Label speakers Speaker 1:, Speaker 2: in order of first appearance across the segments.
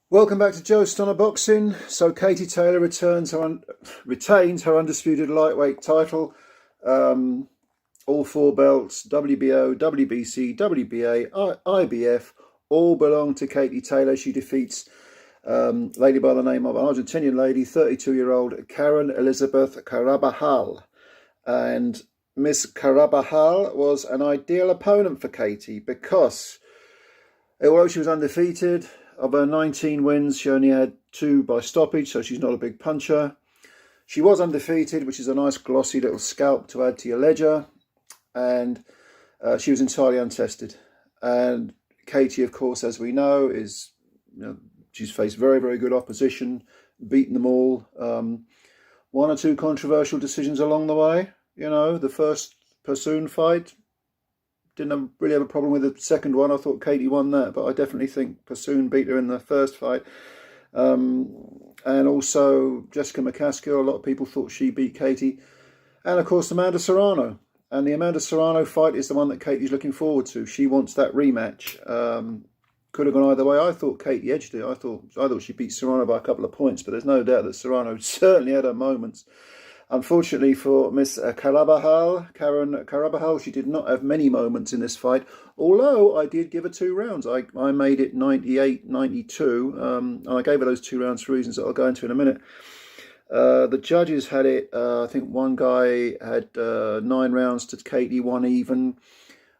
Speaker 1: Welcome back to Joe Stunner Boxing. So Katie Taylor retains her undisputed lightweight title. All four belts, WBO, WBC, WBA, IBF, all belong to Katie Taylor. She defeats lady by the name of Argentinian lady, 32-year-old Karen Elizabeth Carabajal. And Miss Carabajal was an ideal opponent for Katie because although she was undefeated, of her 19 wins, she only had 2 by stoppage, so she's not a big puncher. She was undefeated, which is a nice glossy little scalp to add to your ledger. And she was entirely untested. And Katie, of course, as we know, she's faced very, very good opposition, beaten them all. 1 or 2 controversial decisions along the way. The first Pursoon fight, didn't really have a problem with the second one. I thought Katie won that, but I definitely think Pursoon beat her in the first fight. And also Jessica McCaskill, a lot of people thought she beat Katie. And of course Amanda Serrano. And the Amanda Serrano fight is the one that Katie's looking forward to. She wants that rematch. Could have gone either way. I thought Katie edged it. I thought she beat Serrano by a couple of points, but there's no doubt that Serrano certainly had her moments. Unfortunately for Miss Carabajal, Karen Carabajal, she did not have many moments in this fight, although I did give her 2 rounds. I made it 98-92, and I gave her those 2 rounds for reasons that I'll go into in a minute. The judges had it, I think one guy had 9 rounds to Katie, 1 even.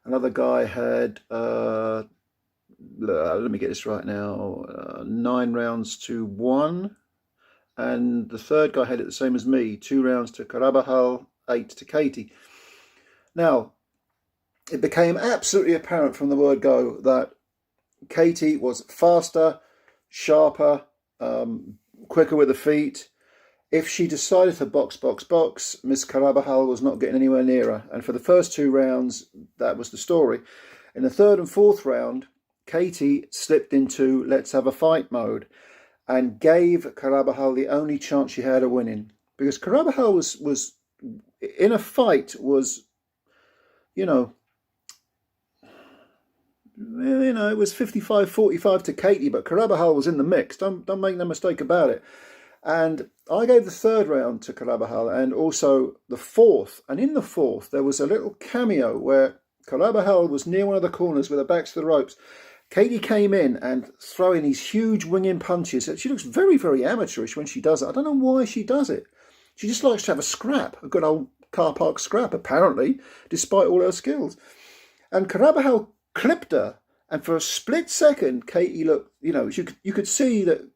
Speaker 1: Another guy had, let me get this right now, 9 rounds to 1. And the third guy had it the same as me, 2 rounds to Carabajal, 8 to Katie. Now, it became absolutely apparent from the word go that Katie was faster, sharper, quicker with the feet. If she decided to box, Miss Carabajal was not getting anywhere near her. And for the first 2 rounds, that was the story. In the 3rd and 4th round, Katie slipped into let's have a fight mode and gave Carabajal the only chance she had of winning. Because Carabajal was in a fight, was, it was 55-45 to Katie, but Carabajal was in the mix. Don't make no mistake about it. And I gave the 3rd round to Carabajal and also the 4th. And in the 4th, there was a little cameo where Carabajal was near one of the corners with her back to the ropes. Katie came in and throwing these huge winging punches. She looks very, very amateurish when she does it. I don't know why she does it. She just likes to have a scrap, a good old car park scrap, apparently, despite all her skills. And Carabajal clipped her. And for a split second, Katie looked, you could see that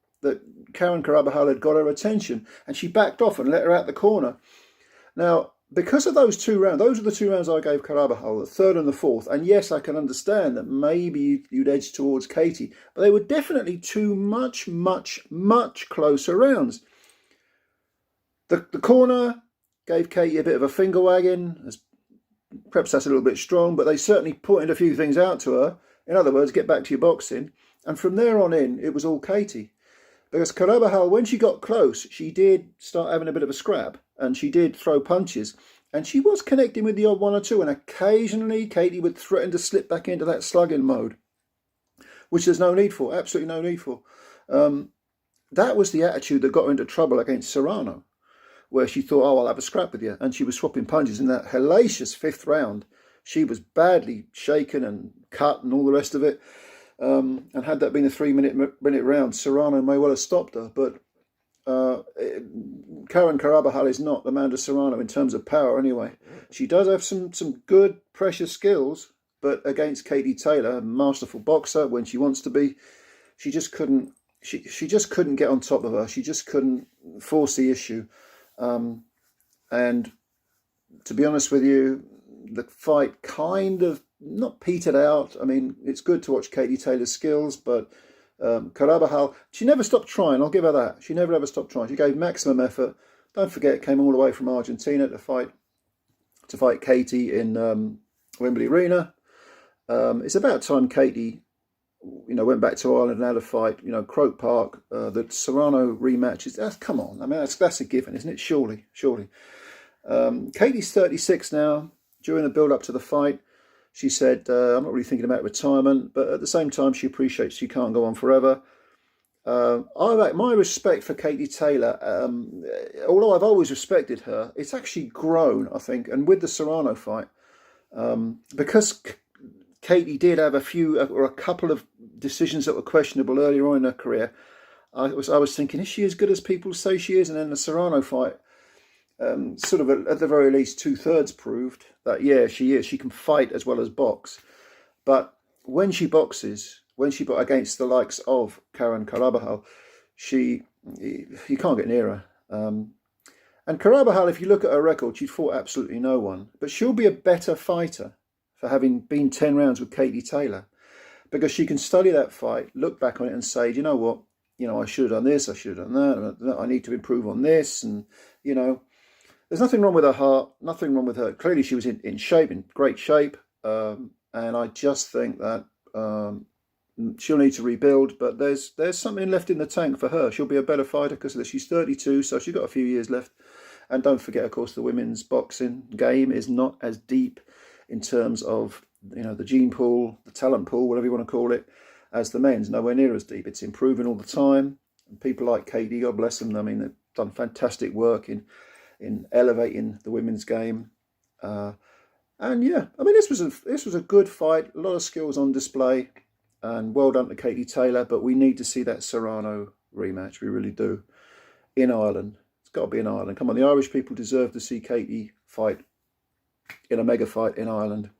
Speaker 1: Karen Carabajal had got her attention. And she backed off and let her out the corner. Now, because of those 2 rounds, those are the 2 rounds I gave Carabajal, the 3rd and the 4th. And yes, I can understand that maybe you'd edge towards Katie, but they were definitely 2 much, much, much closer rounds. The corner gave Katie a bit of a finger wagging. Perhaps that's a little bit strong, but they certainly pointed a few things out to her. In other words, get back to your boxing. And from there on in, it was all Katie. Because Carabajal, when she got close, she did start having a bit of a scrap. And she did throw punches. And she was connecting with the odd 1 or 2. And occasionally, Katie would threaten to slip back into that slugging mode. Which there's no need for. Absolutely no need for. That was the attitude that got her into trouble against Serrano. Where she thought, oh, I'll have a scrap with you. And she was swapping punches. In that hellacious 5th round, she was badly shaken and cut and all the rest of it. And had that been a 3-minute round, Serrano may well have stopped her. But Karen Carabajal is not Amanda Serrano in terms of power anyway. She does have some good, precious skills, but against Katie Taylor, a masterful boxer when she wants to be, she just couldn't get on top of her. She just couldn't force the issue. And to be honest with you, the fight kind of not petered out. I mean, it's good to watch Katie Taylor's skills, but Carabajal, she never stopped trying. I'll give her that. She never ever stopped trying. She gave maximum effort. Don't forget, came all the way from Argentina to fight Katie in Wembley Arena. It's about time Katie, went back to Ireland and had a fight. Croke Park, the Serrano rematches. Come on, I mean that's a given, isn't it? Surely. Katie's 36 now. During the build up to the fight, she said, I'm not really thinking about retirement, but at the same time, she appreciates she can't go on forever. My respect for Katie Taylor, although I've always respected her, it's actually grown, I think, and with the Serrano fight, because Katie did have a couple of decisions that were questionable earlier on in her career. I was thinking, is she as good as people say she is? And then the Serrano fight, sort of at the very least 2/3 proved that, yeah, she is. She can fight as well as box. But when she boxes, against the likes of Karen Carabajal, you can't get near her. And Carabajal, if you look at her record, she'd fought absolutely no one. But she'll be a better fighter for having been 10 rounds with Katie Taylor, because she can study that fight, look back on it and say, you know what, I should have done this, I should have done that, I need to improve on this. And, there's nothing wrong with her heart, nothing wrong with her. Clearly she was in shape, in great shape. And I just think that she'll need to rebuild, but there's something left in the tank for her. She'll be a better fighter because she's 32, so she's got a few years left. And don't forget, of course, the women's boxing game is not as deep in terms of, the gene pool, the talent pool, whatever you want to call it, as the men's. Nowhere near as deep. It's improving all the time. And people like Katie, God bless them, I mean, they've done fantastic work in elevating the women's game. And yeah, I mean, this was a good fight. A lot of skills on display, and well done to Katie Taylor. But we need to see that Serrano rematch. We really do, in Ireland. It's got to be in Ireland. Come on, the Irish people deserve to see Katie fight in a mega fight in Ireland.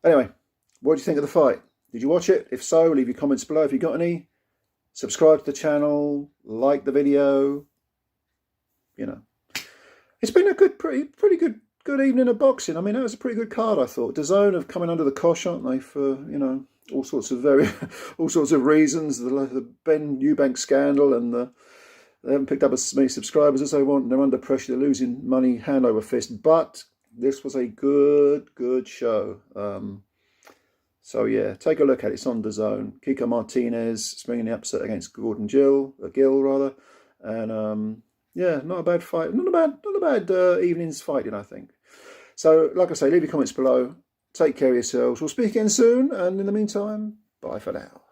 Speaker 1: Anyway, what do you think of the fight? Did you watch it? If so, leave your comments below if you got any. Subscribe to the channel, like the video. It's been a pretty good evening of boxing. I mean, that was a pretty good card, I thought. DAZN have coming under the cosh, aren't they, for all sorts of reasons. The Ben Eubank scandal, and they haven't picked up as many subscribers as they want. They're under pressure. They're losing money hand over fist. But this was a good show. So yeah, take a look at it. It's on DAZN. Kiko Martinez swinging the upset against Gordon Gill, and yeah, not a bad fight. Not a bad evening's fighting, I think. So, like I say, leave your comments below. Take care of yourselves. We'll speak again soon, and in the meantime, bye for now.